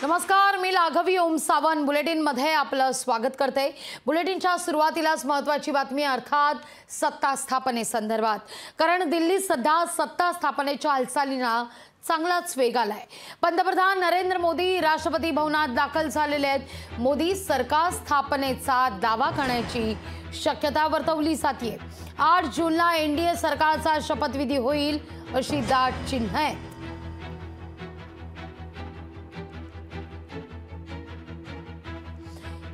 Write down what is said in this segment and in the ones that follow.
नमस्कार, मी लाघवी ओम सावंत बुलेटिन मध्ये आपलं स्वागत करते। बुलेटिनच्या सुरुवातीलाच महत्त्वाची बातमी अर्थात सत्ता स्थापनेसंदर्भात, कारण दिल्लीत सध्या सत्ता स्थापनेच्या हालचालींना चांगलाच वेग आलाय। पंतप्रधान नरेंद्र मोदी राष्ट्रपती भवनात दाखल झालेले आहेत। मोदी सरकार स्थापनेचा दावा करण्याची शक्यता वर्तवली जाते। 8 जूनला एनडीए सरकारचा शपथविधी होईल अशी दाट चिन्ह आहेत।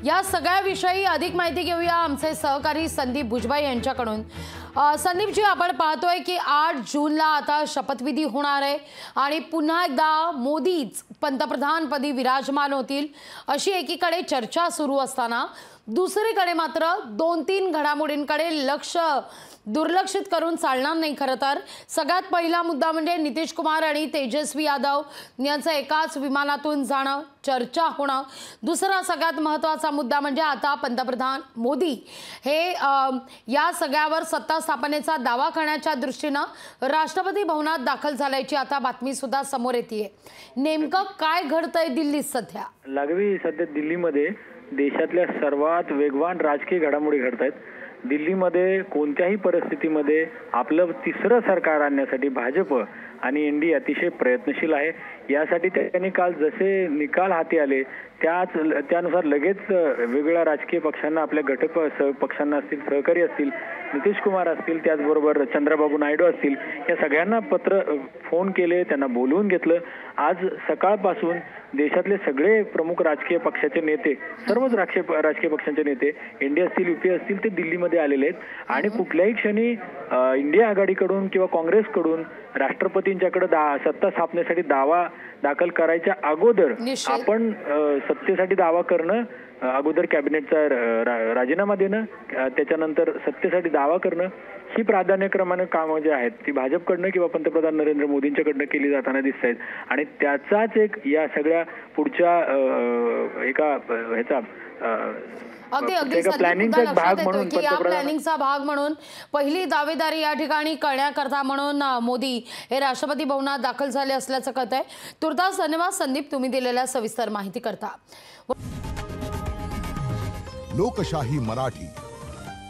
या सगळ्याविषयी अधिक माहिती घेऊया आमचे सहकारी संदीप भुजबळ यांच्याकडून। संदीपजी, आपण पाहतोय की 8 जूनला आता शपथविधी होणार आहे आणि पुन्हा एकदा मोदीच पंतप्रधानपदी विराजमान होतील अशी एकीकडे चर्चा सुरू असताना दुसरीकडे मात्र 2-3 घडामोडींकडे दुर्लक्षित करून चालणार नाही। खरं तर सगळ्यात पहिला मुद्दा म्हणजे नितीश कुमार आणि तेजस्वी यादव यांचं एकाच विमानातून जाणं, चर्चा होणं। दुसरा सगळ्यात महत्त्वाचा मुद्दा म्हणजे आता पंतप्रधान मोदी हे या सगळ्यावर सत्ता स्थापनेचा दावा करण्याच्या दृष्टीनं राष्ट्रपती भवनात दाखल झाल्याची आता बातमी सुद्धा समोर येते। नेमकं काय घडतंय दिल्लीत सध्या? लागवी सध्या दिल्लीमध्ये देशातल्या सर्वात वेगवान राजकीय घडामोडी घडतायत। दिल्लीमध्ये कोणत्याही परिस्थितीमध्ये आपलं तिसरं सरकार आणण्यासाठी भाजप आणि एनडीए अतिशय प्रयत्नशील आहे। यासाठी त्यांनी काल जसे निकाल हाती आले त्यानुसार लगेच वेगवेगळ्या राजकीय पक्षांना, आपल्या घटक पक्षांना असतील, सहकारी असतील, नितीश कुमार असतील, त्याचबरोबर चंद्रबाबू नायडू असतील, या सगळ्यांना फोन केले, त्यांना बोलवून घेतलं। आज सकाळपासून देशातले सगळे प्रमुख राजकीय पक्षाचे नेते, सर्वच राजकीय पक्षांचे नेते, एनडीए असतील, यूपीए असतील, ते दिल्लीमध्ये आलेले आहेत आणि कुठल्याही क्षणी इंडिया आघाडीकडून किंवा काँग्रेसकडून राष्ट्रपतींच्याकडे सत्ता स्थापनेसाठी दावा दाखल करायच्या अगोदर आपण सत्तेसाठी दावा करणं, अगोदर कॅबिनेटचा राजीनामा देणं, त्याच्यानंतर सत्तेसाठी दावा करणं, ही प्राधान्यक्रमाने कामं जी आहेत ती भाजपकडनं किंवा पंतप्रधान नरेंद्र मोदींच्याकडनं केली जाताना दिसत आहेत। आणि त्याचाच एक या सगळ्या पुढच्या एका ह्याचा प्लॅनिंगचा भाग म्हणून पहिली दावेदारी या ठिकाणी करण्याकरता म्हणून मोदी हे राष्ट्रपती भवनात दाखल झाले असल्याचं कळतंय। तुर्तास धन्यवाद संदीप, तुम्ही दिलेल्या सविस्तर माहिती करता। लोकशाही मराठी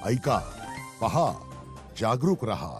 ऐका, पहा, जागरूक रहा।